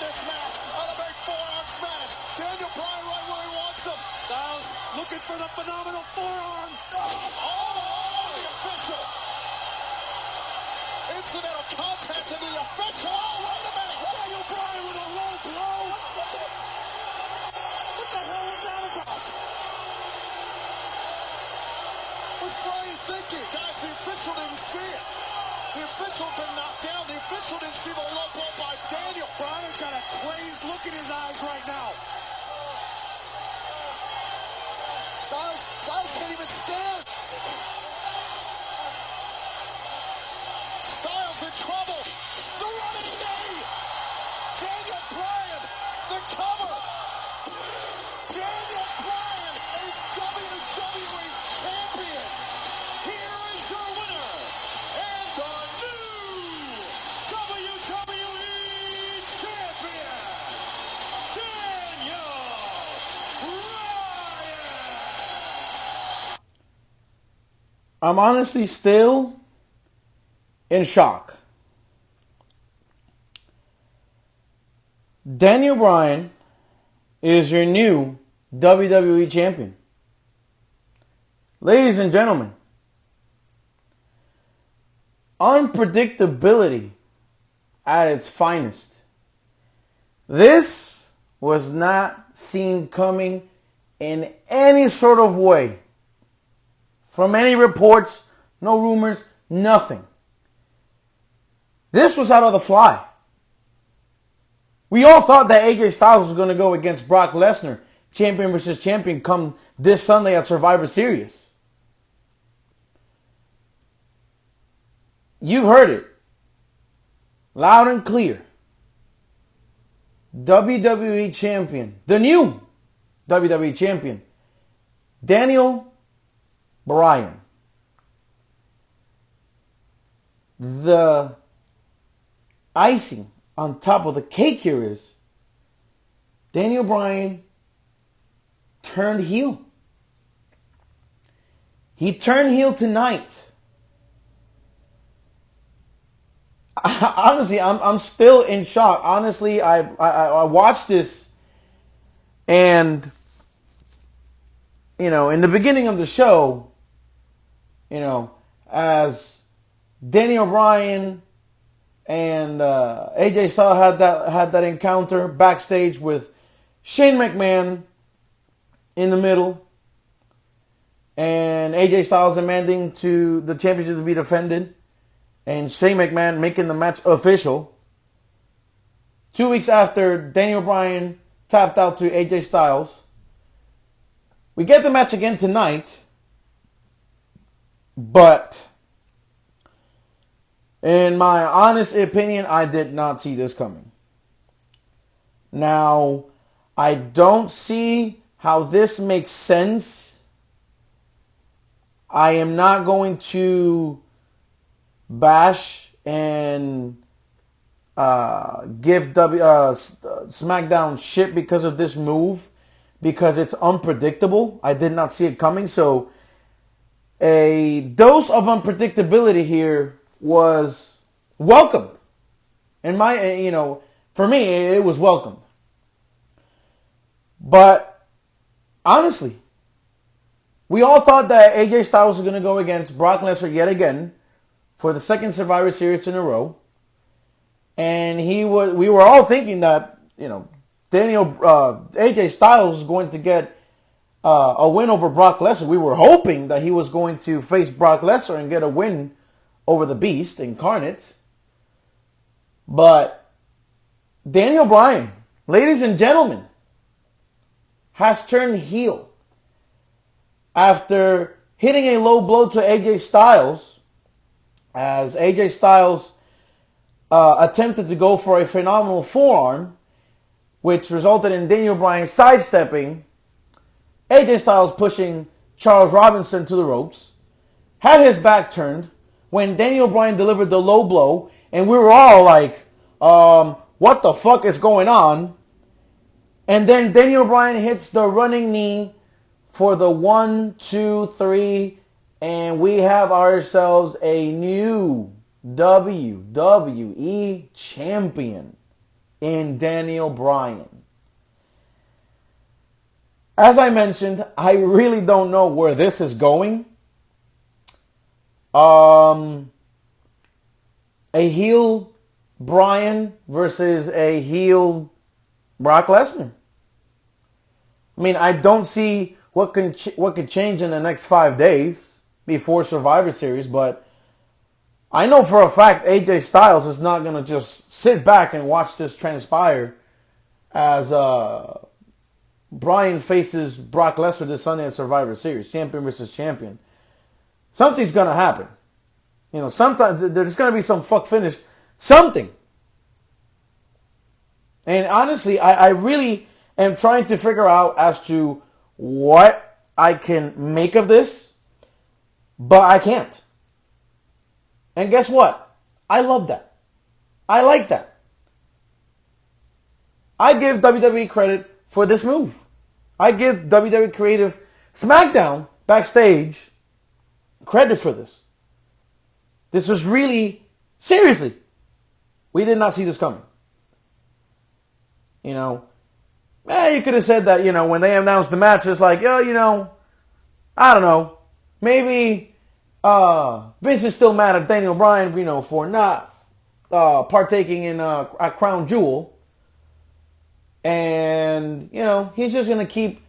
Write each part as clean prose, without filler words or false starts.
this match on a big forearm smash. Daniel Bryan right where he wants him. Styles looking for the phenomenal forearm. The official. Incidental contact to the official. Oh, wait a minute. Daniel Bryan with a low blow. What the hell was that about? What's Bryan thinking? Guys, the official didn't see it. The official had been knocked down. The official didn't see the low blow by Daniel. Bryan's got a crazed look in his eyes right now. Styles can't even stand. Styles in trouble. The running knee. Daniel Bryan, the cover. Daniel Bryan is WWE champion. Here is your winner and the new WWE champion, Daniel Bryan. I'm honestly still in shock. Daniel Bryan is your new WWE champion. Ladies and gentlemen, unpredictability at its finest. This was not seen coming in any sort of way. From any reports, no rumors, nothing. This was out of the fly. We all thought that AJ Styles was going to go against Brock Lesnar, champion versus champion, come this Sunday at Survivor Series. You've heard it. Loud and clear. WWE champion, the new WWE champion, Daniel Bryan. The icing on top of the cake here is Daniel Bryan turned heel. He turned heel tonight. Honestly, I'm still in shock. Honestly, I watched this, and in the beginning of the show, as Daniel Bryan and AJ Styles had that encounter backstage with Shane McMahon in the middle, and AJ Styles demanding the championship to be defended, and Shane McMahon making the match official. 2 weeks after Daniel Bryan tapped out to AJ Styles, we get the match again tonight, but in my honest opinion, I did not see this coming. Now, I don't see how this makes sense. I am not going to bash and give Smackdown shit because of this move, because it's unpredictable. I did not see it coming, so a dose of unpredictability here was welcomed. For me, it was welcomed. But honestly, we all thought that AJ Styles was going to go against Brock Lesnar yet again for the second Survivor Series in a row. And we were all thinking that, AJ Styles was going to get a win over Brock Lesnar. We were hoping that he was going to face Brock Lesnar and get a win over the Beast incarnate. But Daniel Bryan, ladies and gentlemen, has turned heel after hitting a low blow to AJ Styles, as AJ Styles attempted to go for a phenomenal forearm, which resulted in Daniel Bryan sidestepping, AJ Styles pushing Charles Robinson to the ropes, had his back turned when Daniel Bryan delivered the low blow, and we were all like, what the fuck is going on? And then Daniel Bryan hits the running knee for the 1, 2, 3, and we have ourselves a new WWE champion. in Daniel Bryan. As I mentioned, I really don't know where this is going. A heel Bryan versus a heel Brock Lesnar. I mean, I don't see what could change in the next 5 days before Survivor Series, but I know for a fact AJ Styles is not going to just sit back and watch this transpire as Bryan faces Brock Lesnar this Sunday at Survivor Series, champion versus champion. Something's going to happen. You know, sometimes there's going to be some fuck finish. Something. And honestly, I really am trying to figure out as to what I can make of this, but I can't. And guess what? I love that. I like that. I give WWE credit for this move. I give WWE Creative Smackdown backstage credit for this. This was really, seriously, we did not see this coming. You know, you could have said that, you know, when they announced the match, it's like, you know, I don't know, maybe Vince is still mad at Daniel Bryan, you know, for not partaking in a crown jewel. And, you know, he's just going to keep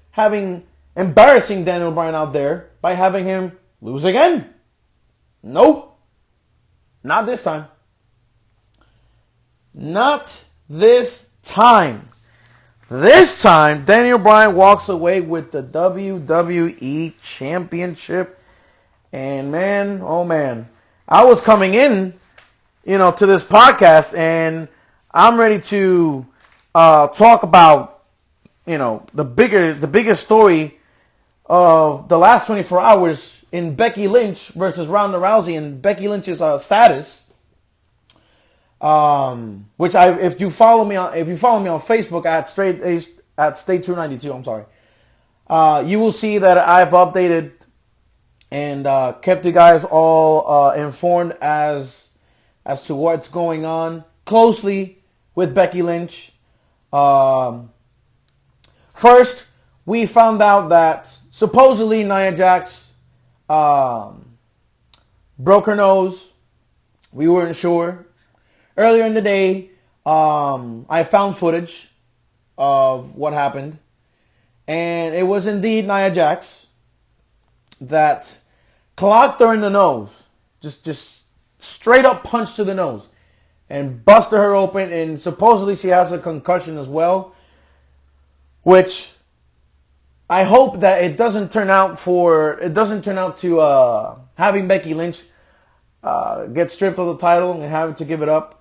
embarrassing Daniel Bryan out there by having him lose again. Nope. Not this time. Not this time. This time, Daniel Bryan walks away with the WWE Championship. And man, oh man, I was coming in, you know, to this podcast, and I'm ready to talk about, you know, the biggest story of the last 24 hours in Becky Lynch versus Ronda Rousey and Becky Lynch's status. Which if you follow me on Facebook at Stay True 92, I'm sorry, you will see that I've updated and kept you guys all informed as to what's going on closely with Becky Lynch. First, we found out that supposedly Nia Jax broke her nose. We weren't sure. Earlier in the day, I found footage of what happened, and it was indeed Nia Jax that clocked her in the nose, just straight up punched to the nose, and busted her open. And supposedly she has a concussion as well, which I hope that it doesn't turn out to having Becky Lynch get stripped of the title and having to give it up.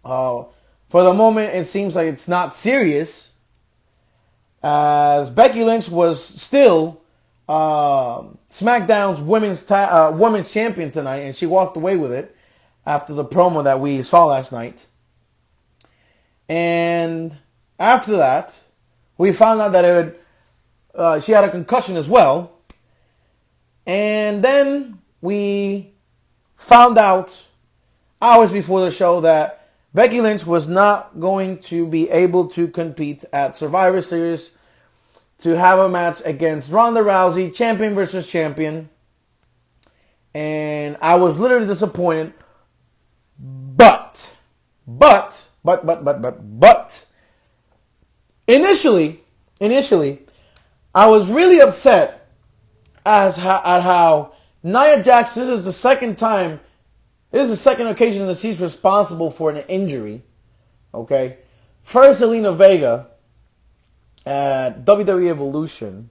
For the moment, it seems like it's not serious, as Becky Lynch was still SmackDown's women's champion tonight, and she walked away with it after the promo that we saw last night. And after that, we found out that she had a concussion as well. And then we found out hours before the show that Becky Lynch was not going to be able to compete at Survivor Series to have a match against Ronda Rousey, champion versus champion. And I was literally disappointed. But, initially, I was really upset at how Nia Jax, this is the second occasion that she's responsible for an injury. Okay? First, Zelina Vega at WWE Evolution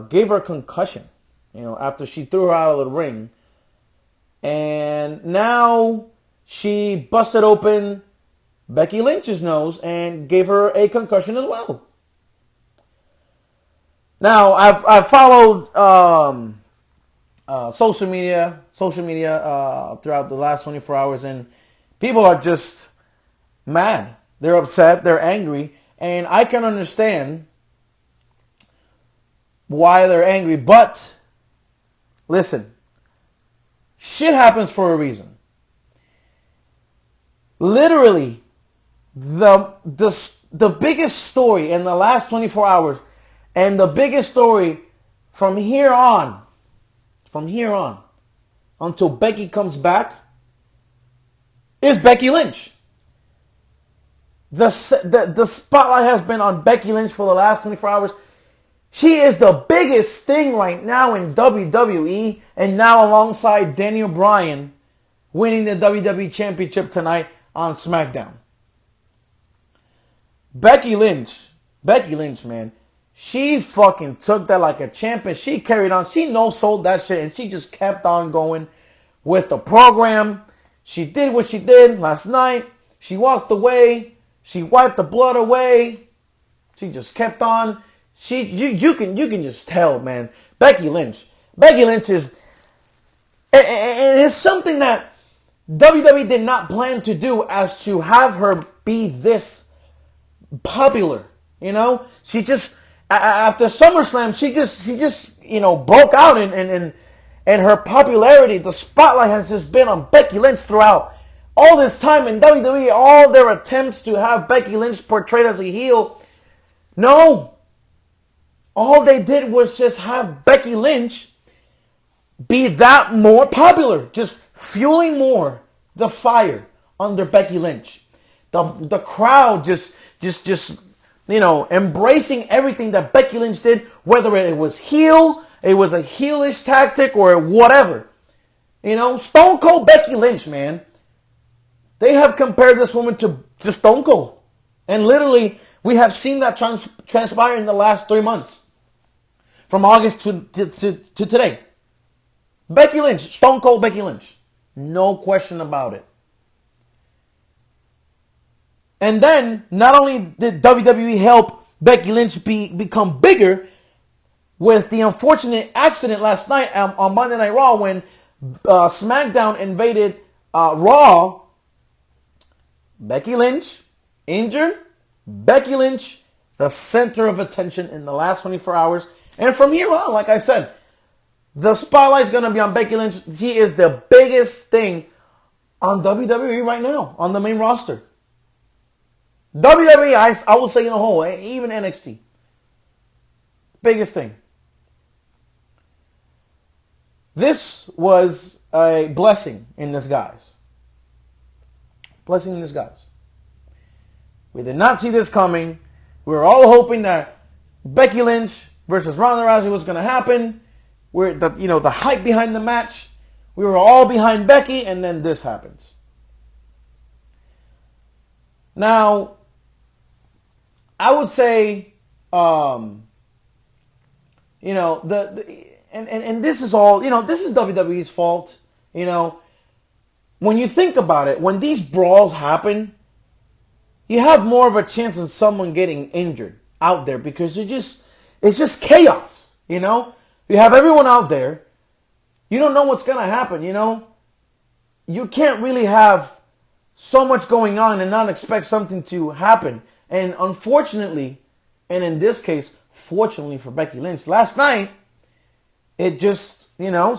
gave her a concussion, you know, after she threw her out of the ring. And now she busted open Becky Lynch's nose and gave her a concussion as well. Now, I've followed social media throughout the last 24 hours, and people are just mad. They're upset. They're angry. And I can understand why they're angry. But, listen, shit happens for a reason. Literally, the biggest story in the last 24 hours, and the biggest story from here on, until Becky comes back, is Becky Lynch. The spotlight has been on Becky Lynch for the last 24 hours. She is the biggest thing right now in WWE, and now alongside Daniel Bryan winning the WWE Championship tonight on Smackdown. Becky Lynch, man, she fucking took that like a champion. She carried on. She no-sold that shit, and she just kept on going with the program. She did what she did last night. She walked away. She wiped the blood away. She just kept on. You can just tell, man. Becky Lynch is, and it's something that WWE did not plan to do, as to have her be this popular. You know, she just after SummerSlam, she just broke out, and her popularity, the spotlight has just been on Becky Lynch throughout all this time in WWE. All their attempts to have Becky Lynch portrayed as a heel, no. All they did was just have Becky Lynch be that more popular, just fueling more the fire under Becky Lynch. The crowd just embracing everything that Becky Lynch did, whether it was a heelish tactic or whatever. Stone Cold Becky Lynch, man. They have compared this woman to Stone Cold. And literally, we have seen that transpire in the last 3 months. From August to today. Becky Lynch, Stone Cold Becky Lynch. No question about it. And then, not only did WWE help Becky Lynch become bigger with the unfortunate accident last night on Monday Night Raw when Smackdown invaded Raw. Becky Lynch, injured. Becky Lynch, the center of attention in the last 24 hours. And from here on, like I said, the spotlight's going to be on Becky Lynch. She is the biggest thing on WWE right now, on the main roster. WWE, I would say in a whole, even NXT. Biggest thing. This was a blessing in disguise. Blessing in disguise. We did not see this coming. We were all hoping that Becky Lynch versus Ronda Rousey was going to happen. The hype behind the match. We were all behind Becky, and then this happens. Now, I would say, and this is all, this is WWE's fault. When you think about it, when these brawls happen, you have more of a chance of someone getting injured out there because it's just chaos, You have everyone out there. You don't know what's going to happen, You can't really have so much going on and not expect something to happen. And unfortunately, and in this case, fortunately for Becky Lynch, last night, it just,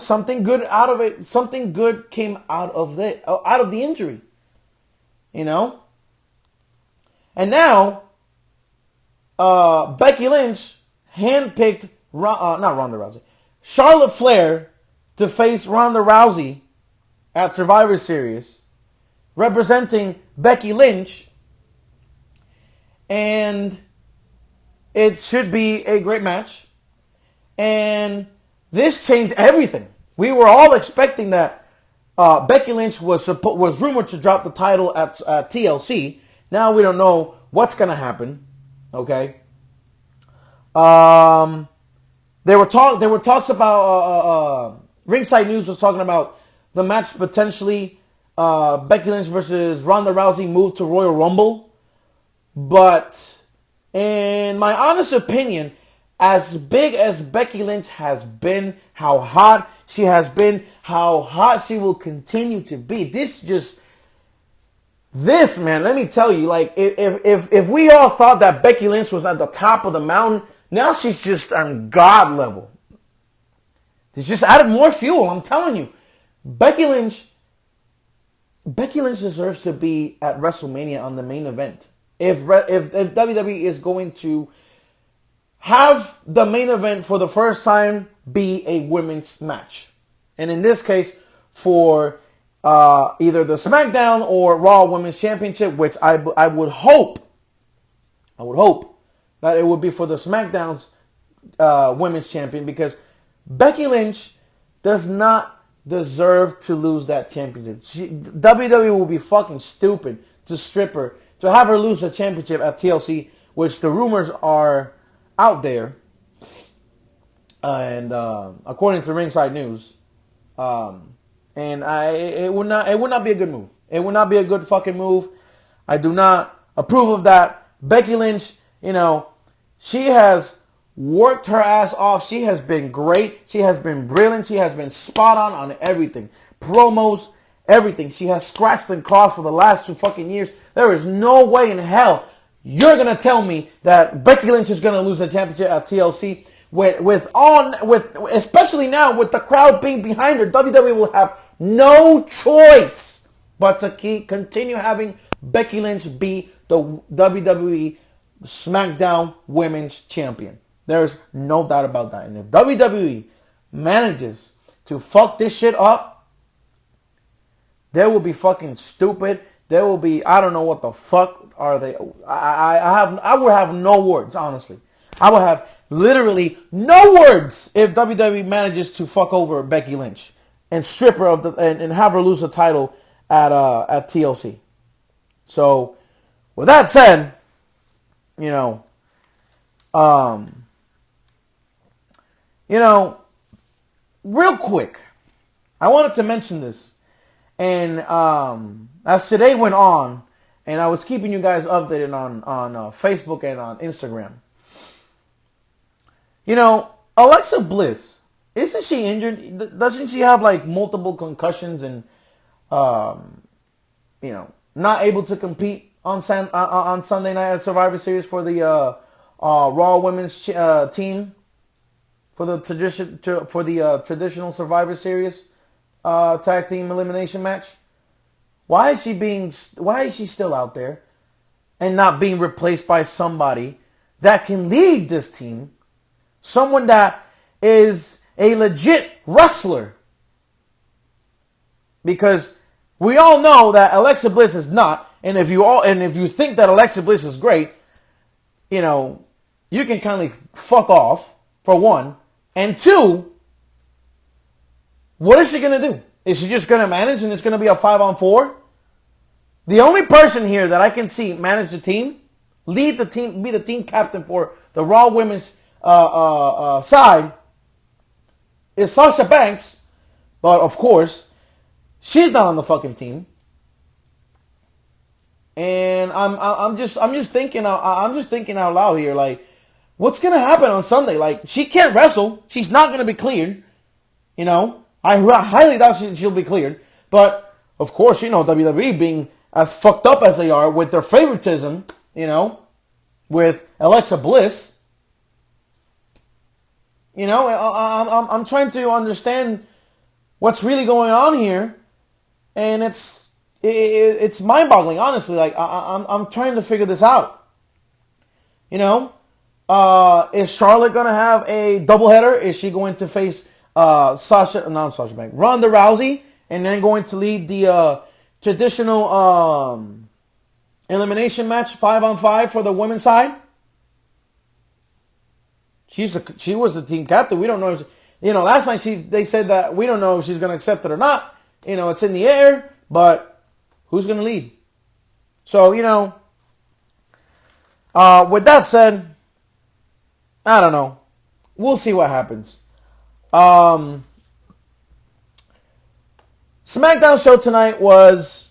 something good out of it. Something good came out of the injury, And now, Becky Lynch handpicked, not Ronda Rousey, Charlotte Flair to face Ronda Rousey at Survivor Series, representing Becky Lynch, and it should be a great match. And this changed everything. We were all expecting that Becky Lynch was rumored to drop the title at TLC. Now we don't know what's going to happen. Okay. There were talks about Ringside News was talking about the match potentially Becky Lynch versus Ronda Rousey moved to Royal Rumble. But in my honest opinion, as big as Becky Lynch has been, how hot she has been, how hot she will continue to be, this, man, let me tell you, like, if we all thought that Becky Lynch was at the top of the mountain, now she's just on God level. It's just added more fuel, I'm telling you. Becky Lynch Becky Lynch deserves to be at WrestleMania on the main event. If WWE is going to have the main event for the first time be a women's match, and in this case for either the Smackdown or Raw Women's Championship, which I would hope that it would be for the SmackDown's Women's Champion, because Becky Lynch does not deserve to lose that championship. WWE will be fucking stupid to strip her, to have her lose the championship at TLC, which the rumors are out there, and according to Ringside News, and it would not be a good move. It would not be a good fucking move. I do not approve of that. Becky Lynch, she has worked her ass off. She has been great. She has been brilliant. She has been spot on everything. Promos, everything. She has scratched and clawed for the last 2 fucking years. There is no way in hell you're going to tell me that Becky Lynch is going to lose the championship at TLC especially now with the crowd being behind her. WWE will have no choice but to continue having Becky Lynch be the WWE SmackDown Women's Champion. There's no doubt about that. And if WWE manages to fuck this shit up, they will be fucking stupid. They will be, I don't know what the fuck are they. I would have no words, honestly. I would have literally no words if WWE manages to fuck over Becky Lynch and strip her of and have her lose the title at TLC. So, with that said, real quick, I wanted to mention this. And as today went on, and I was keeping you guys updated on Facebook and on Instagram. Alexa Bliss, isn't she injured? Doesn't she have like multiple concussions and, not able to compete on Sunday night at Survivor Series for the Raw Women's team for the traditional Survivor Series tag team elimination match? Why is she still out there and not being replaced by somebody that can lead this team? Someone that is a legit wrestler. Because we all know that Alexa Bliss is not, and if you think that Alexa Bliss is great, you can kind of fuck off, for one. And two, what is she going to do? Is she just going to manage and it's going to be a 5-on-4? The only person here that I can see manage the team, lead the team, be the team captain for the Raw Women's side is Sasha Banks, but of course she's not on the fucking team. And I'm just thinking out loud here, like, what's gonna happen on Sunday? Like, she can't wrestle. She's not gonna be cleared. I highly doubt she'll be cleared. But of course, WWE being as fucked up as they are with their favoritism, with Alexa Bliss. I'm trying to understand what's really going on here, and it's mind-boggling, honestly. Like I'm trying to figure this out. Is Charlotte gonna have a doubleheader? Is she going to face Ronda Rousey, and then going to lead the traditional elimination match 5-on-5 for the women's side? She was the team captain. We don't know. Last night they said that we don't know if she's going to accept it or not. It's in the air, but who's going to lead? So, with that said, I don't know. We'll see what happens. SmackDown show tonight was,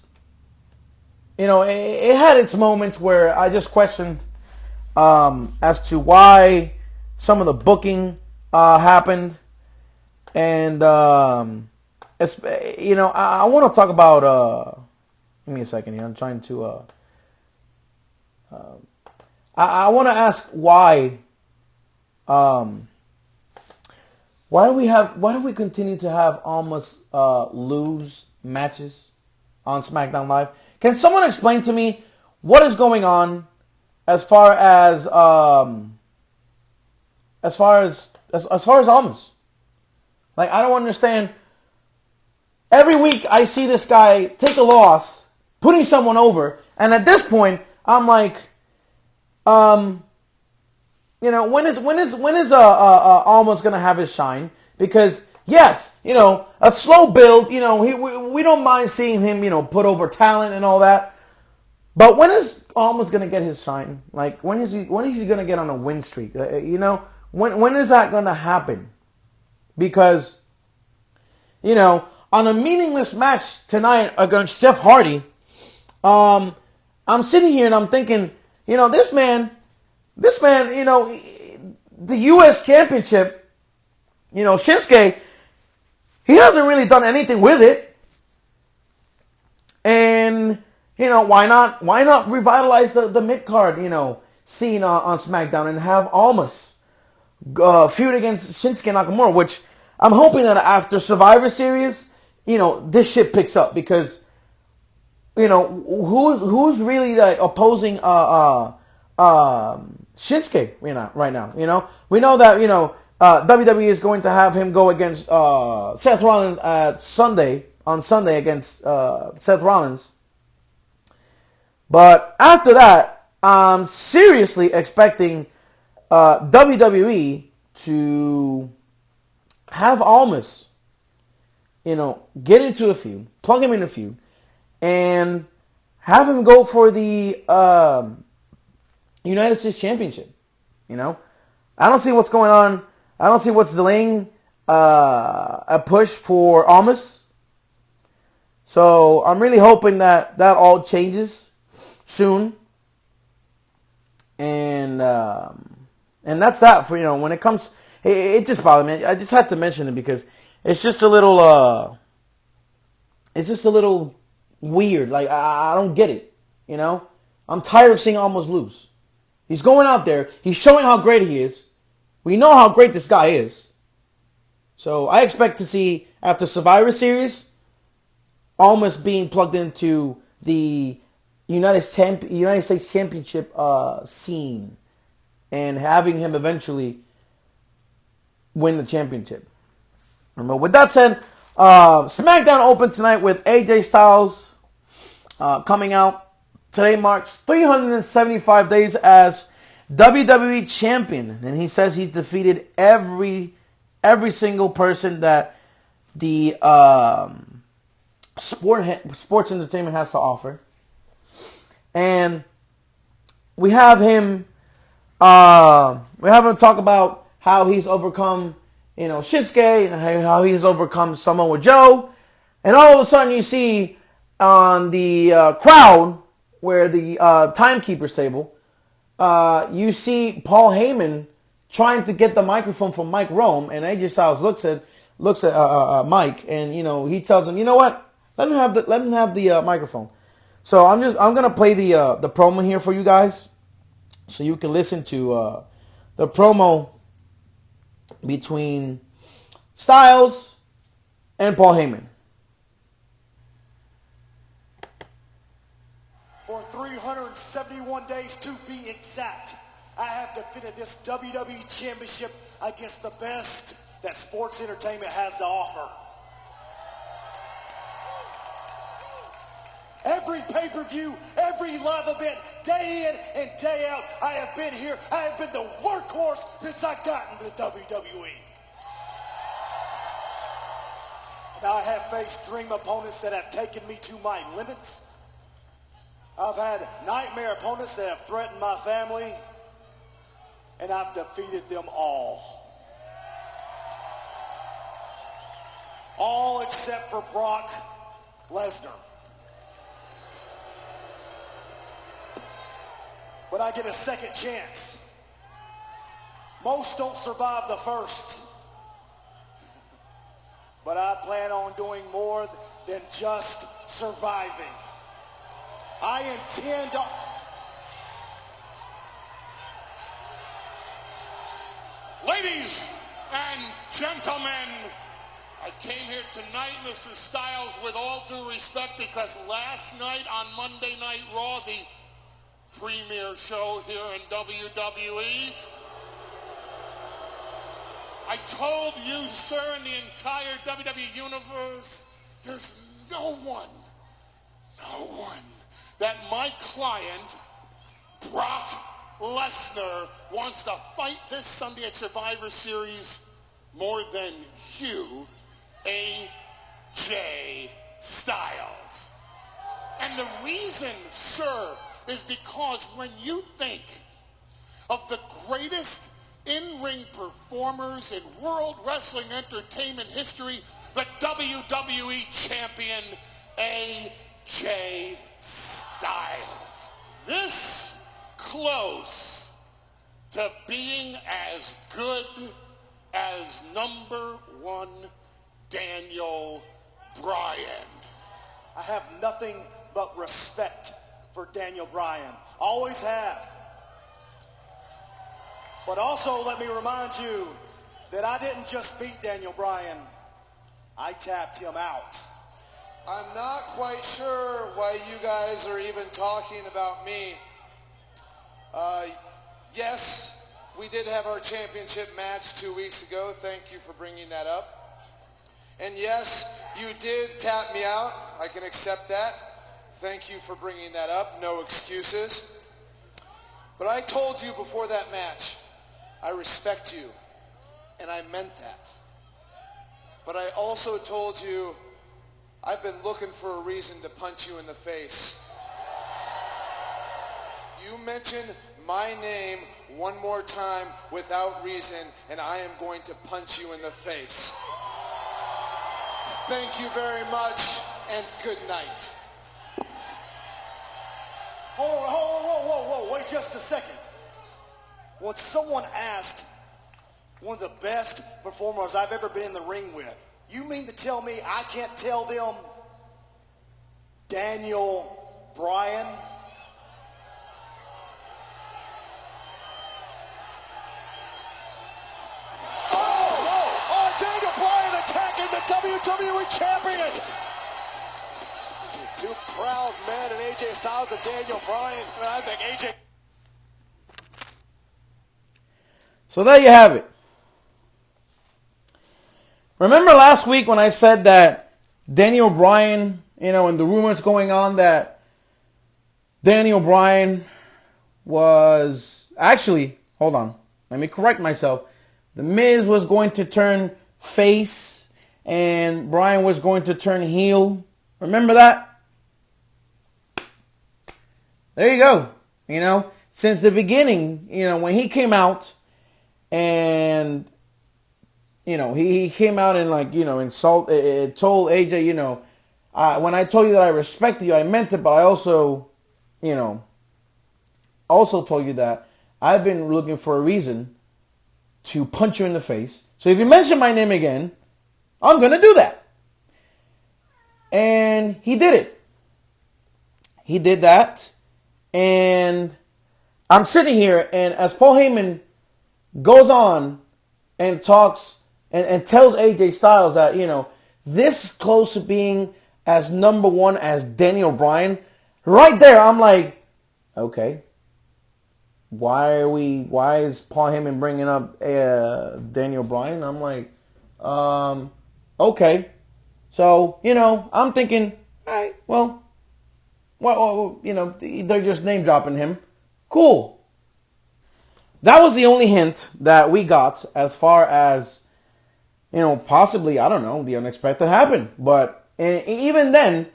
it had its moments where I just questioned as to why some of the booking happened, and it's I want to talk about. Give me a second here. I'm trying to. I want to ask why. Why do we continue to have almost lose matches on SmackDown Live. Can someone explain to me what is going on as far as Almas? Like, I don't understand. Every week I see this guy take a loss, putting someone over, and at this point I'm like, when is Almas gonna have his shine? Because yes, a slow build. We don't mind seeing him, put over talent and all that. But when is Almas gonna get his shine? Like, when is he gonna get on a win streak? When is that gonna happen? Because, on a meaningless match tonight against Jeff Hardy, I'm sitting here and I'm thinking, this man, the U.S. Championship, Shinsuke, he hasn't really done anything with it. And, why not revitalize the mid-card, scene on SmackDown and have Almas feud against Shinsuke Nakamura, which I'm hoping that after Survivor Series, this shit picks up because, who's really like opposing Shinsuke right now. We know that WWE is going to have him go against Seth Rollins on Sunday against Seth Rollins. But after that, I'm seriously expecting WWE to have Almas, get into a feud, plug him in a feud, and have him go for the United States Championship. I don't see what's going on. I don't see what's delaying a push for Almas. So I'm really hoping that all changes soon. And that's that for, when it comes, it just bothered me. I just had to mention it because it's just a little weird. Like, I don't get it, I'm tired of seeing Almas lose. He's going out there. He's showing how great he is. We know how great this guy is. So I expect to see, after Survivor Series, Almas being plugged into the United States Championship scene and having him eventually win the championship. But with that said, SmackDown opened tonight with AJ Styles coming out. Today marks 375 days as WWE Champion. And he says he's defeated every single person that the sports entertainment has to offer. And we have him talk about how he's overcome, Shinsuke, and how he's overcome Samoa Joe. And all of a sudden you see on the crowd where the timekeeper's table, you see Paul Heyman trying to get the microphone from Mike Rome, and AJ Styles looks at Mike, and he tells him, what? Let him have the microphone. So I'm gonna play the promo here for you guys, so you can listen to the promo between Styles and Paul Heyman. For 371 days to be exact, I have defended this WWE Championship against the best that sports entertainment has to offer. Every pay-per-view, every live event, day in and day out, I have been here. I have been the workhorse since I got into the WWE. Now, I have faced dream opponents that have taken me to my limits. I've had nightmare opponents that have threatened my family, and I've defeated them all. All except for Brock Lesnar. But I get a second chance. Most don't survive the first. But I plan on doing more than just surviving. I intend to... Ladies and gentlemen, I came here tonight, Mr. Styles, with all due respect, because last night on Monday Night Raw, the premier show here in WWE, I told you, sir, in the entire WWE universe, there's no one that my client, Brock Lesnar, wants to fight this Sunday at Survivor Series more than you, AJ Styles. And the reason, sir, is because when you think of the greatest in-ring performers in World Wrestling Entertainment history, the WWE Champion, AJ Styles. This close to being as good as number one Daniel Bryan. I have nothing but respect for Daniel Bryan. Always have. But also, let me remind you that I didn't just beat Daniel Bryan. I tapped him out. I'm not quite sure why you guys are even talking about me. Yes, we did have our championship match 2 weeks ago. Thank you for bringing that up. And yes, you did tap me out. I can accept that. Thank you for bringing that up. No excuses. But I told you before that match, I respect you. And I meant that. But I also told you, I've been looking for a reason to punch you in the face. You mention my name one more time without reason, and I am going to punch you in the face. Thank you very much, and good night. Whoa, wait just a second. When someone asked one of the best performers I've ever been in the ring with, you mean to tell me I can't tell them Daniel Bryan? Daniel Bryan attacking the WWE Champion. Two proud men, and AJ Styles and Daniel Bryan. I think AJ... So there you have it. Remember last week when I said that Daniel Bryan, and the rumors going on that Daniel Bryan was... Actually, hold on. Let me correct myself. The Miz was going to turn face and Bryan was going to turn heel. Remember that? There you go. Since the beginning, when he came out and, he came out and told AJ, when I told you that I respect you, I meant it, but I also told you that I've been looking for a reason to punch you in the face. So if you mention my name again, I'm going to do that. And he did it. He did that. And I'm sitting here, and as Paul Heyman goes on and talks and tells AJ Styles that, this close to being as number one as Daniel Bryan, right there, I'm like, okay. Why is Paul Heyman bringing up Daniel Bryan? I'm like, okay. So, I'm thinking, all right, well, they're just name dropping him. Cool. That was the only hint that we got as far as, possibly, I don't know, the unexpected happened. But even then,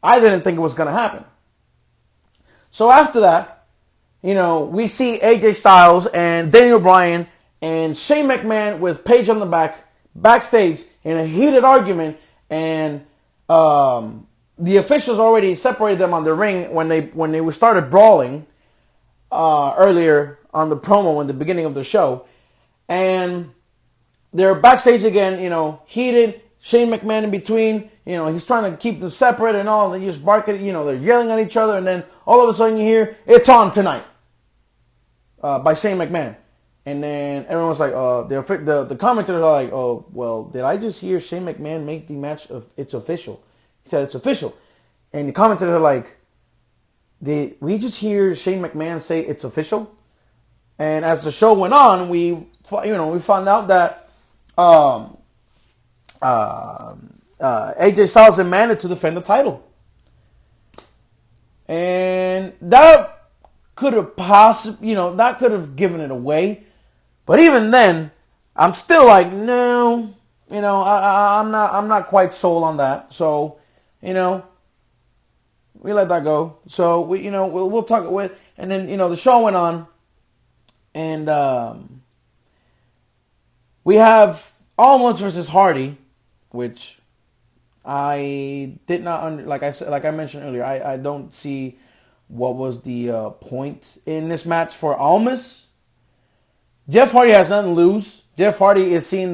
I didn't think it was going to happen. So after that, we see AJ Styles and Daniel Bryan and Shane McMahon with Paige on the backstage in a heated argument, and the officials already separated them on the ring when they started brawling earlier on the promo in the beginning of the show, and they're backstage again, heated. Shane McMahon in between, he's trying to keep them separate and all, and they just bark at, they're yelling at each other, and then all of a sudden you hear, "It's on tonight," by Shane McMahon. And then everyone's like, the commentators are like, oh, well, did I just hear Shane McMahon make the match it's official? He said it's official. And the commentators are like, did we just hear Shane McMahon say it's official? And as the show went on, we found out that AJ Styles demanded to defend the title. And that could have that could have given it away. But even then, I'm still like, no, I'm not quite sold on that. So, we let that go. So we'll talk with, and then the show went on, and we have Almost versus Hardy, which I did not like I mentioned earlier. I don't see what was the point in this match for Almost. Jeff Hardy has nothing to lose. Jeff Hardy is seeing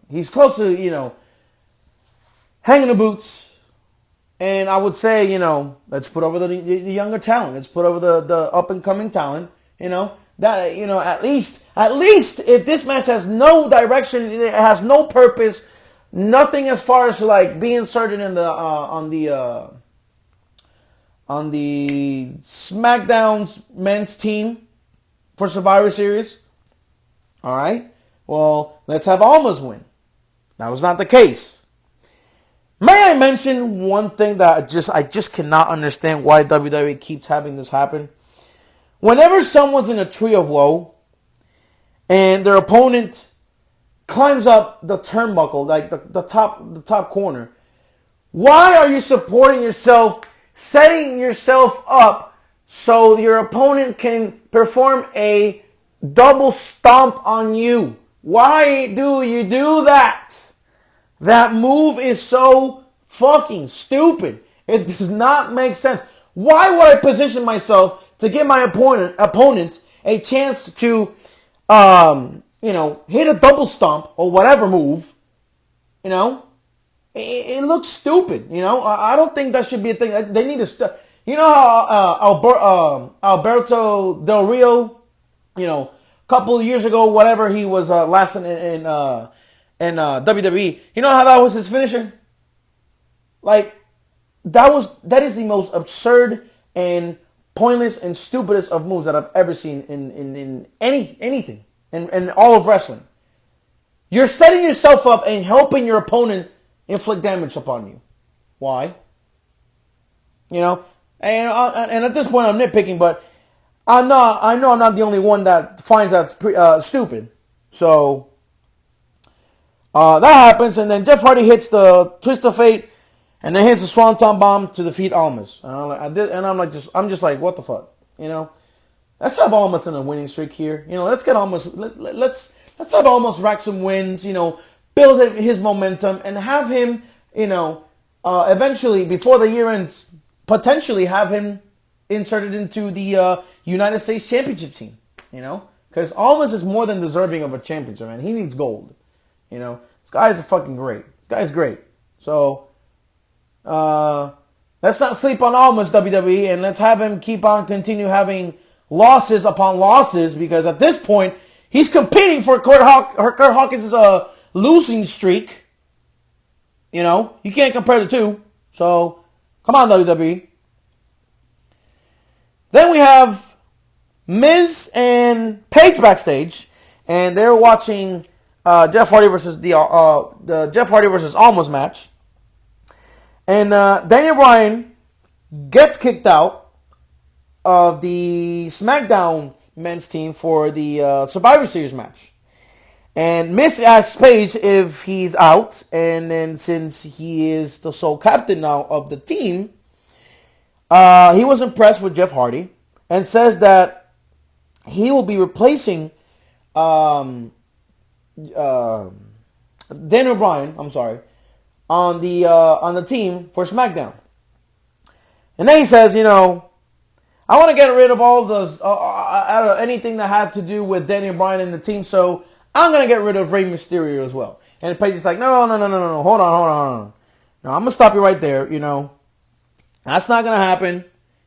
he's close to, hanging the boots. And I would say, let's put over the younger talent. Let's put over the up-and-coming talent. At least if this match has no direction, it has no purpose, nothing as far as like being inserted in the on the Smackdown's men's team for Survivor Series. All right. Well, let's have Almost win. That was not the case. May I mention one thing that I just cannot understand why WWE keeps having this happen? Whenever someone's in a tree of woe and their opponent climbs up the turnbuckle, like the top corner, why are you supporting yourself, setting yourself up so your opponent can perform a double stomp on you? Why do you do that? That move is so fucking stupid. It does not make sense. Why would I position myself to give my opponent a chance to, hit a double stomp or whatever move? It looks stupid. I don't think that should be a thing. They need to stop. You know how Alberto Del Rio, a couple of years ago, whatever, he was last in WWE. You know how that was his finisher? Like, that is the most absurd and pointless and stupidest of moves that I've ever seen in anything in all of wrestling. You're setting yourself up and helping your opponent inflict damage upon you. Why? And at this point I'm nitpicking, but I know I'm not the only one that finds that stupid. So that happens, and then Jeff Hardy hits the Twist of Fate, and then hits the Swanton Bomb to defeat Almas. I'm just like, what the fuck, Let's have Almas in a winning streak here. Let's get Almas. Let's have Almas rack some wins. Build his momentum and have him. Eventually before the year ends, potentially have him inserted into the United States Championship team. Because Almas is more than deserving of a championship, man. He needs gold. This guy is fucking great. This guy is great. So, let's not sleep on Almas, WWE, and let's have him continue having losses upon losses, because at this point, he's competing for Kurt Hawkins' losing streak. You can't compare the two. So, come on, WWE. Then we have Miz and Paige backstage, and they're watching Jeff Hardy versus the Jeff Hardy versus Almas match, and Daniel Bryan gets kicked out of the Smackdown men's team for the Survivor Series match, and Miz asks Paige if he's out, and then since he is the sole captain now of the team, he was impressed with Jeff Hardy and says that he will be replacing Daniel Bryan, on the team for SmackDown. And then he says, I want to get rid of all those out of anything that had to do with Daniel Bryan and the team, so I'm going to get rid of Rey Mysterio as well. And Paige is like, no, hold on. No, I'm going to stop you right there, That's not going to happen.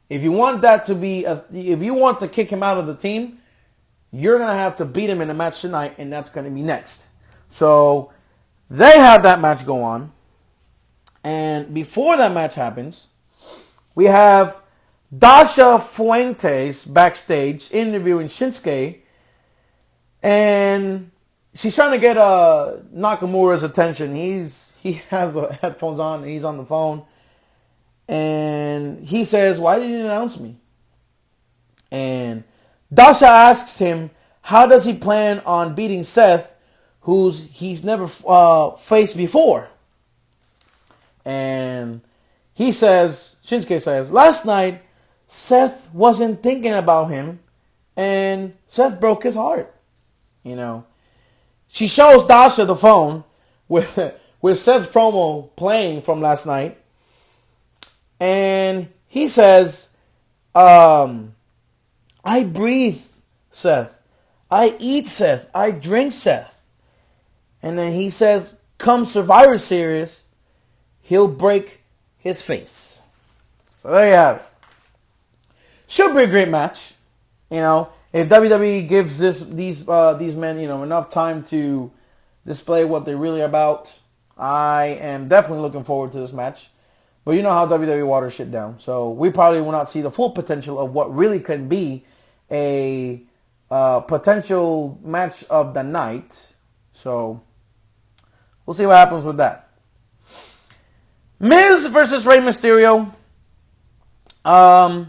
If you want that to be, if you want to kick him out of the team, you're going to have to beat him in a match tonight, and that's going to be next. So they have that match go on. And before that match happens, we have Dasha Fuentes backstage interviewing Shinsuke. And she's trying to get Nakamura's attention. He has the headphones on, and he's on the phone. And he says, "Why didn't you announce me?" And Dasha asks him, how does he plan on beating Seth, he's never faced before? And Shinsuke says, last night, Seth wasn't thinking about him, and Seth broke his heart. She shows Dasha the phone with Seth's promo playing from last night. And he says, I breathe Seth. I eat Seth. I drink Seth. And then he says, come Survivor Series, he'll break his face. So there you have it. Should be a great match. If WWE gives these men, enough time to display what they're really about, I am definitely looking forward to this match. But you know how WWE waters shit down. So we probably will not see the full potential of what really can be a potential match of the night. So we'll see what happens with that. Miz versus Rey Mysterio. The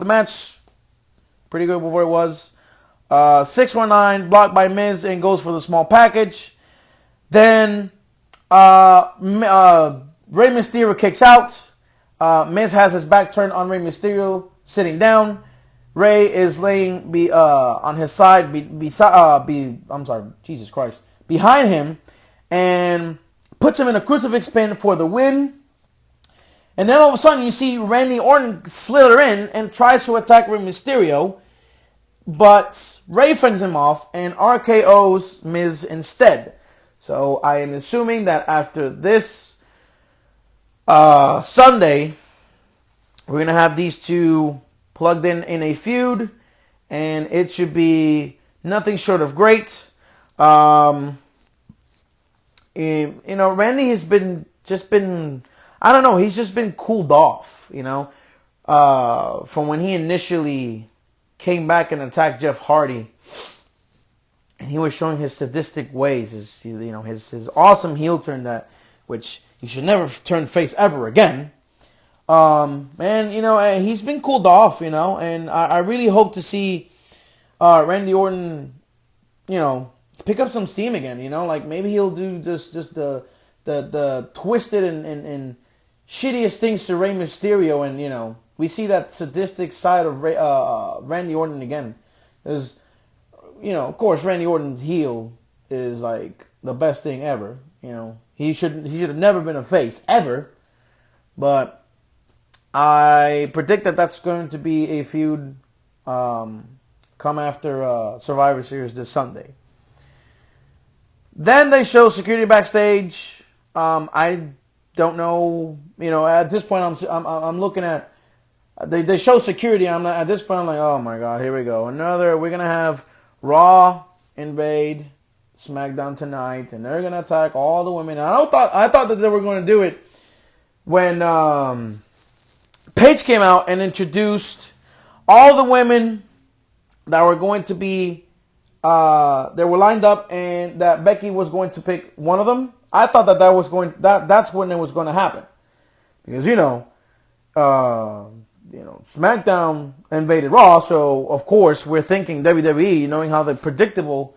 match, pretty good before it was. 619 blocked by Miz and goes for the small package. Then Rey Mysterio kicks out. Miz has his back turned on Rey Mysterio, sitting down. Rey is laying on his side, behind him, and puts him in a crucifix pin for the win. And then all of a sudden you see Randy Orton slither in and tries to attack Rey Mysterio, but Rey fends him off and RKO's Miz instead. So I am assuming that after this Sunday, we're going to have these two plugged in a feud, and it should be nothing short of great. Randy has been I don't know, he's just been cooled off, from when he initially came back and attacked Jeff Hardy. And he was showing his sadistic ways, his awesome heel turn which he should never turn face ever again. He's been cooled off, and I really hope to see Randy Orton, pick up some steam again, like maybe he'll do just the twisted and shittiest things to Rey Mysterio, and we see that sadistic side of Randy Orton again. Because, of course, Randy Orton's heel is like the best thing ever. He should have never been a face ever, but I predict that that's going to be a feud come after Survivor Series this Sunday. Then they show security backstage. I don't know. At this point, I'm looking at. They show security. At this point, I'm like, oh my god, here we go. We're gonna have Raw invade Smackdown tonight, and they're gonna attack all the women. And I thought that they were going to do it when Paige came out and introduced all the women that were going to be. They were lined up, and that Becky was going to pick one of them. I thought that's when it was going to happen, because SmackDown invaded Raw, so of course we're thinking WWE, knowing how predictable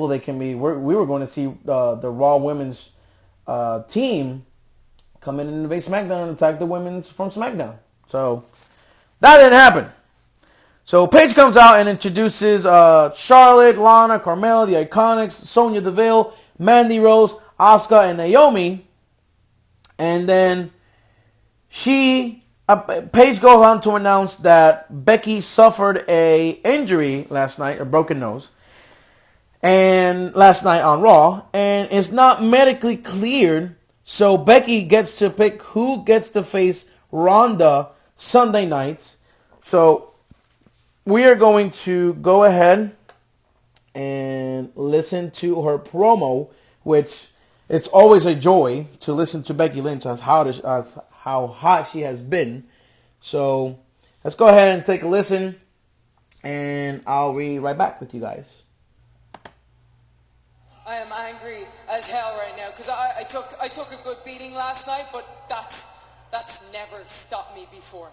they can be. We were going to see the Raw women's team come in and invade SmackDown and attack the women from SmackDown. So that didn't happen. So Paige comes out and introduces Charlotte, Lana, Carmella, the Iconics, Sonya Deville, Mandy Rose, Asuka, and Naomi. And then Paige goes on to announce that Becky suffered a injury last night, a broken nose, and last night on Raw, and it's not medically cleared. So Becky gets to pick who gets to face Ronda Sunday nights. So we are going to go ahead and listen to her promo, which it's always a joy to listen to Becky Lynch as how hot she has been. So let's go ahead and take a listen, and I'll be right back with you guys. I am angry as hell right now because I took a good beating last night, but that's never stopped me before.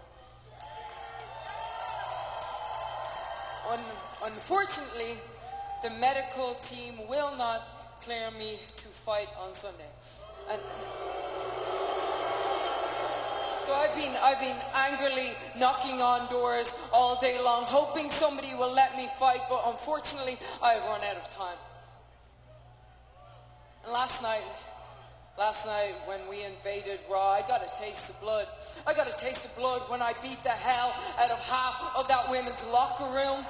Unfortunately, the medical team will not clear me to fight on Sunday. And so I've been angrily knocking on doors all day long, hoping somebody will let me fight, but unfortunately, I've run out of time. And last night when we invaded Raw, I got a taste of blood. I got a taste of blood when I beat the hell out of half of that women's locker room.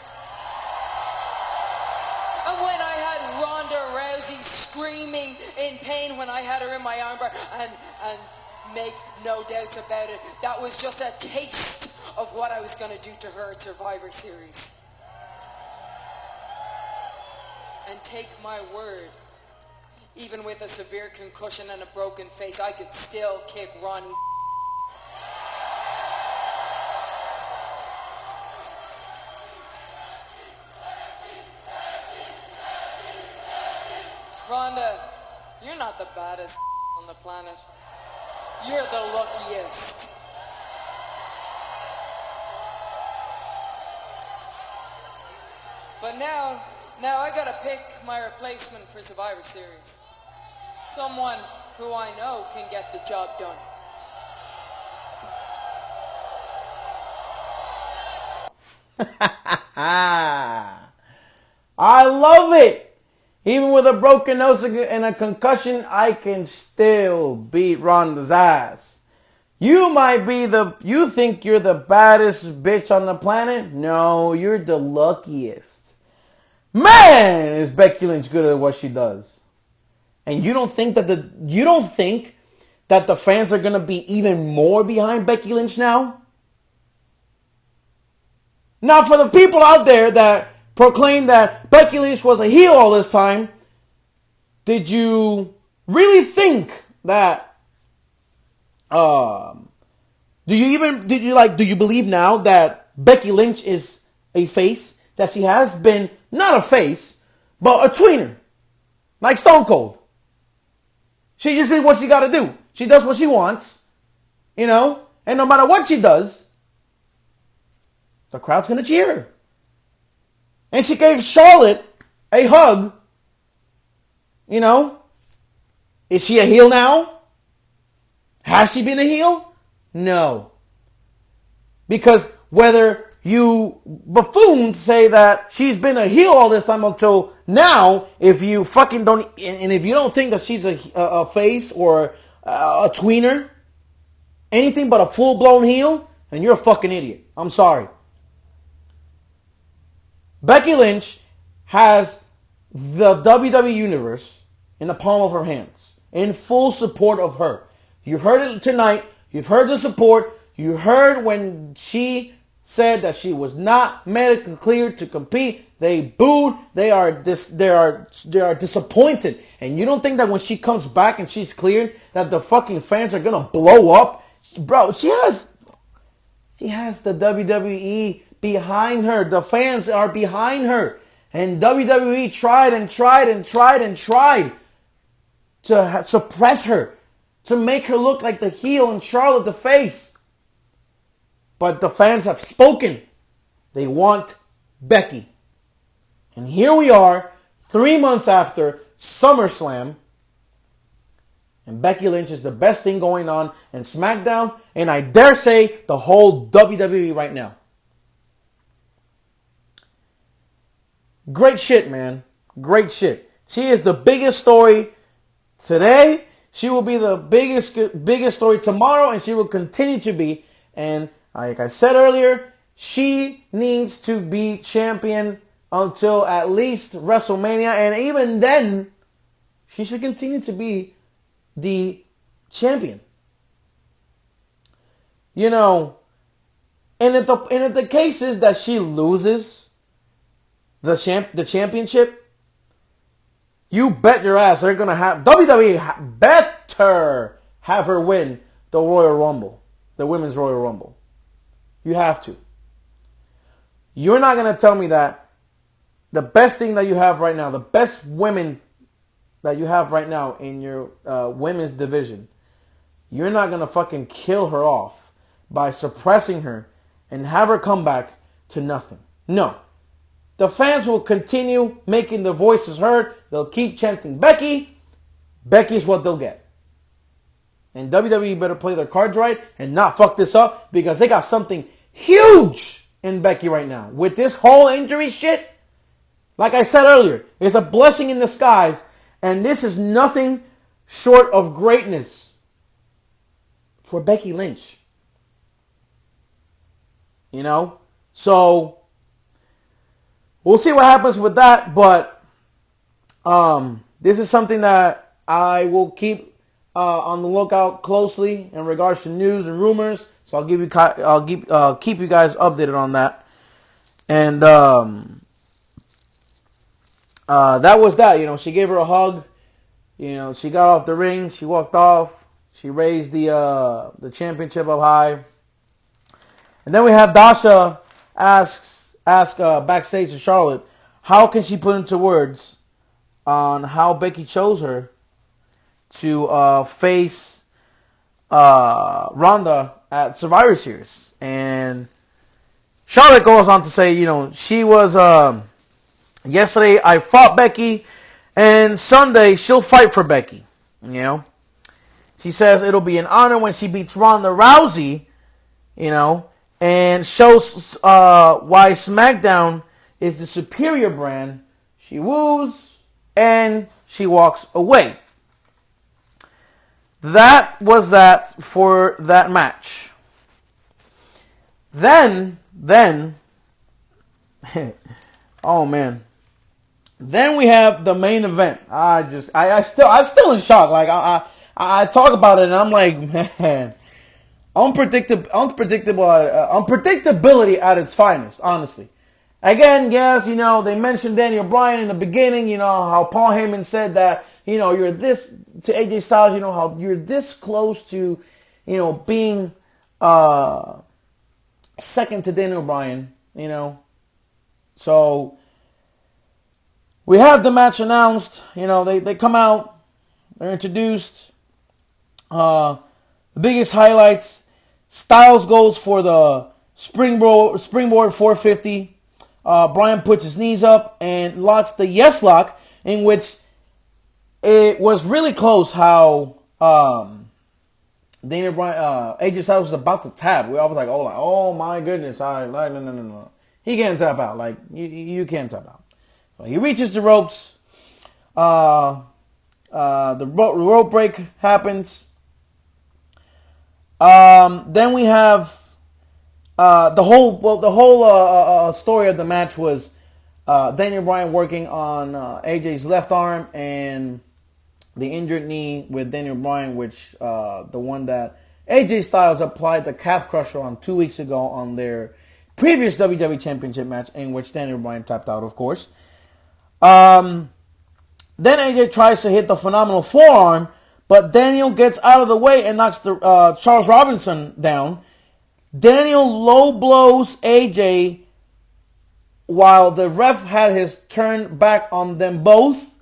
And when I had Ronda Rousey screaming in pain when I had her in my armbar, and make no doubts about it, that was just a taste of what I was going to do to her at Survivor Series. And take my word, even with a severe concussion and a broken face, I could still kick Ronnie. Rhonda, you're not the baddest on the planet. You're the luckiest. But now I gotta pick my replacement for Survivor Series. Someone who I know can get the job done. I love it. Even with a broken nose and a concussion, I can still beat Ronda's ass. You think you're the baddest bitch on the planet? No, you're the luckiest. Man, is Becky Lynch good at what she does. And you don't think that the fans are gonna be even more behind Becky Lynch now? Now, for the people out there that proclaim that Becky Lynch was a heel all this time, did you really think that? Do you believe now that Becky Lynch is a face? That she has been not a face, but a tweener, like Stone Cold. She just did what she got to do. She does what she wants, and no matter what she does, the crowd's gonna cheer her. And she gave Charlotte a hug. Is she a heel now? Has she been a heel? No. Because whether you buffoons say that she's been a heel all this time until now, if you fucking don't, and if you don't think that she's a face or a tweener, anything but a full-blown heel, then you're a fucking idiot. I'm sorry. Becky Lynch has the WWE Universe in the palm of her hands, in full support of her. You've heard it tonight. You've heard the support. You heard when she said that she was not medically cleared to compete. They booed. They are disappointed. And you don't think that when she comes back and she's cleared that the fucking fans are gonna blow up? Bro, she has the WWE behind her. The fans are behind her. And WWE tried to suppress her, to make her look like the heel and Charlotte the face. But the fans have spoken. They want Becky. And here we are, 3 months after SummerSlam, and Becky Lynch is the best thing going on in Smackdown, and I dare say the whole WWE right now. Great shit, man. Great shit. She is the biggest story today. She will be the biggest story tomorrow, and she will continue to be. And like I said earlier, she needs to be champion until at least WrestleMania, and even then, she should continue to be the champion. And if the case is that she loses the championship, you bet your ass they're gonna have WWE better have her win the Royal Rumble, the Women's Royal Rumble. You have to. You're not gonna tell me that the best thing that you have right now, the best women that you have right now in your women's division, you're not gonna fucking kill her off by suppressing her and have her come back to nothing. No. The fans will continue making their voices heard. They'll keep chanting Becky. Becky's what they'll get. And WWE better play their cards right and not fuck this up, because they got something huge in Becky right now. With this whole injury shit, like I said earlier, it's a blessing in disguise, and this is nothing short of greatness for Becky Lynch. You know? So we'll see what happens with that, but this is something that I will keep on the lookout closely in regards to news and rumors. So I'll keep you guys updated on that. And that was that. You know, she gave her a hug. You know, she got off the ring. She walked off. She raised the championship up high. And then we have Dasha ask backstage to Charlotte, how can she put into words on how Becky chose her to face Ronda at Survivor Series. And Charlotte goes on to say, you know, she was, yesterday I fought Becky, and Sunday she'll fight for Becky, you know. She says it'll be an honor when she beats Ronda Rousey, you know, and shows why Smackdown is the superior brand. She woos, and she walks away. That was that for that match. Then, oh man. Then we have the main event. I'm still in shock. Like I talk about it and I'm like, man, unpredictability at its finest, honestly. Again, yes, you know, they mentioned Daniel Bryan in the beginning, you know, how Paul Heyman said that, you know, you're this, to AJ Styles, you know, how you're this close to, you know, being second to Daniel Bryan, you know. So, we have the match announced, you know, they come out, they're introduced. The biggest highlights, Styles goes for the springboard 450. Bryan puts his knees up and locks the yes lock, in which it was really close how Daniel Bryan, AJ Styles was about to tap. I was like, oh my goodness, no. He can't tap out. Like, you can't tap out. So he reaches the ropes. The rope break happens. Then we have the whole story of the match was Daniel Bryan working on AJ's left arm and the injured knee with Daniel Bryan, which the one that AJ Styles applied the calf crusher on 2 weeks ago on their previous WWE Championship match, in which Daniel Bryan tapped out, of course. Then AJ tries to hit the phenomenal forearm, but Daniel gets out of the way and knocks the Charles Robinson down. Daniel low blows AJ while the ref had his turn back on them both.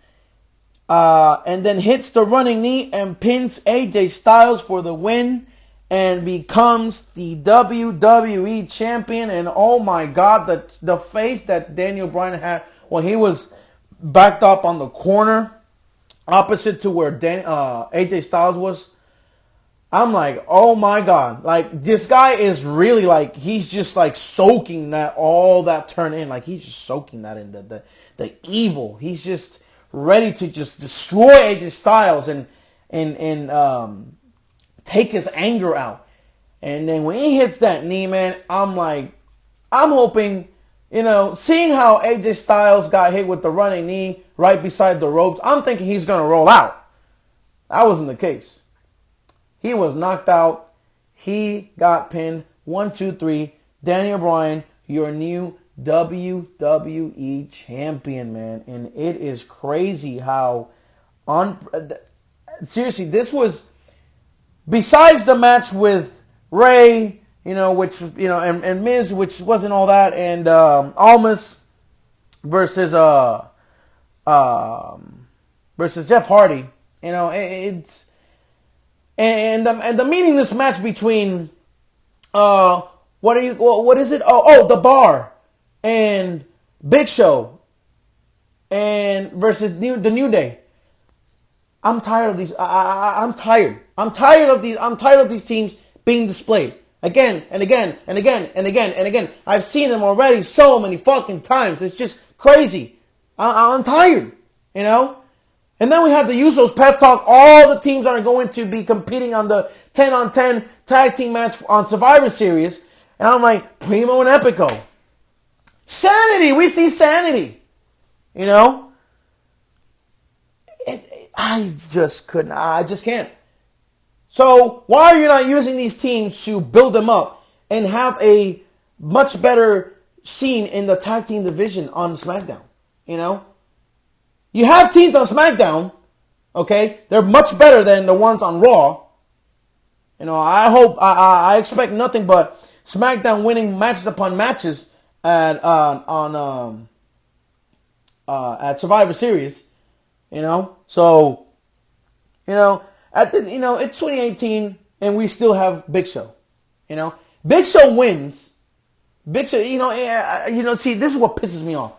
And then hits the running knee and pins AJ Styles for the win and becomes the WWE champion. And oh my God, the face that Daniel Bryan had when he was backed up on the corner opposite to where AJ Styles was. I'm like, oh my God. Like, this guy is really like, he's just like soaking all that turn in. Like, he's just soaking that in, the evil. He's just ready to just destroy AJ Styles and take his anger out. And then when he hits that knee, man, I'm hoping, you know, seeing how AJ Styles got hit with the running knee right beside the ropes, I'm thinking he's going to roll out. That wasn't the case. He was knocked out. He got pinned. 1, 2, 3. Daniel Bryan, your new WWE champion, man. And it is crazy how seriously, this was, besides the match with Ray, which, and Miz, which wasn't all that, and Almas versus versus Jeff Hardy, it's and the meaningless match between what is it? The Bar and Big Show and versus the New Day. I'm tired of these. I'm tired. I'm tired of these. I'm tired of these teams being displayed again and again and again and again and again. I've seen them already so many fucking times. It's just crazy. I'm tired. And then we have the Usos pep talk. All the teams are going to be competing on the 10-on-10 tag team match on Survivor Series. And I'm like, Primo and Epico. Sanity. We see sanity. I just couldn't. I just can't. So why are you not using these teams to build them up and have a much better scene in the tag team division on SmackDown? You have teams on SmackDown, okay? They're much better than the ones on Raw. I hope, I expect nothing but SmackDown winning matches upon matches at Survivor Series. So, it's 2018 and we still have Big Show. Big Show wins. Big Show, see, this is what pisses me off.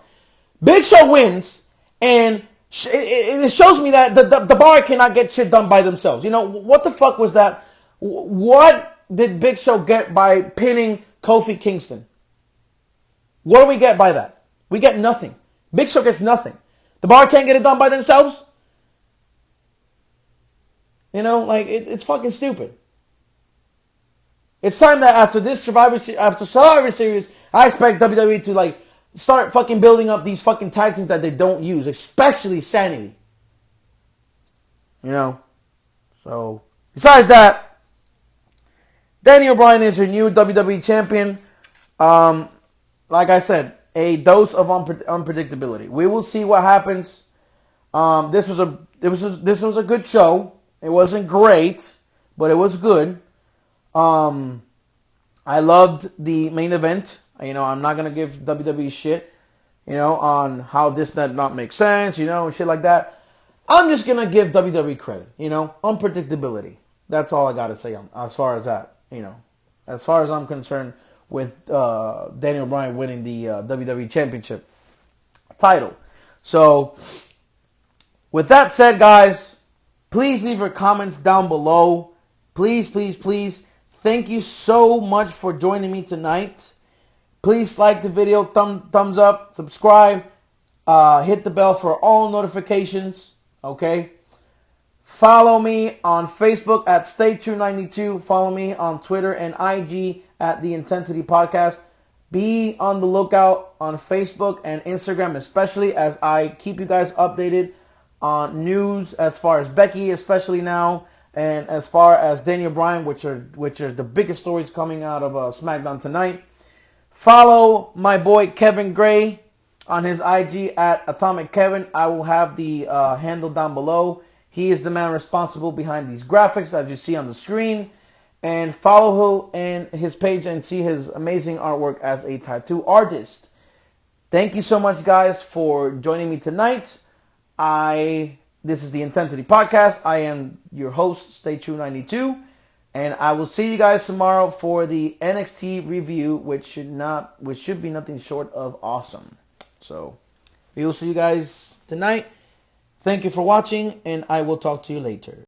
Big Show wins, and it shows me that the Bar cannot get shit done by themselves. What the fuck was that? What did Big Show get by pinning Kofi Kingston? What do we get by that? We get nothing. Big Show gets nothing. The Bar can't get it done by themselves? It's fucking stupid. It's time that after Survivor Series, I expect WWE to start fucking building up these fucking tag teams that they don't use, especially Sanity. So besides that, Daniel Bryan is your new WWE champion. Like I said, a dose of unpredictability. We will see what happens. This was a good show. It wasn't great, but it was good. I loved the main event. I'm not gonna give WWE shit, on how this does not make sense, and shit like that. I'm just gonna give WWE credit, unpredictability. That's all I gotta say as far as that, as far as I'm concerned with Daniel Bryan winning the WWE Championship title. So, with that said, guys, please leave your comments down below. Please, please, please. Thank you so much for joining me tonight. Please like the video, thumbs up, subscribe, hit the bell for all notifications, okay? Follow me on Facebook at StayTrue92. Follow me on Twitter and IG at the In10sity Podcast. Be on the lookout on Facebook and Instagram, especially as I keep you guys updated on news as far as Becky, especially now, and as far as Daniel Bryan, which are the biggest stories coming out of SmackDown tonight. Follow my boy Kevin Gray on his IG at atomickevin. I will have the handle down below. He is the man responsible behind these graphics as you see on the screen. And follow his page and see his amazing artwork as a tattoo artist. Thank you so much, guys, for joining me tonight. This is the In10sity Podcast. I am your host, StayTrue92. And I will see you guys tomorrow for the NXT review, which should be nothing short of awesome. So, we will see you guys tonight. Thank you for watching, and I will talk to you later.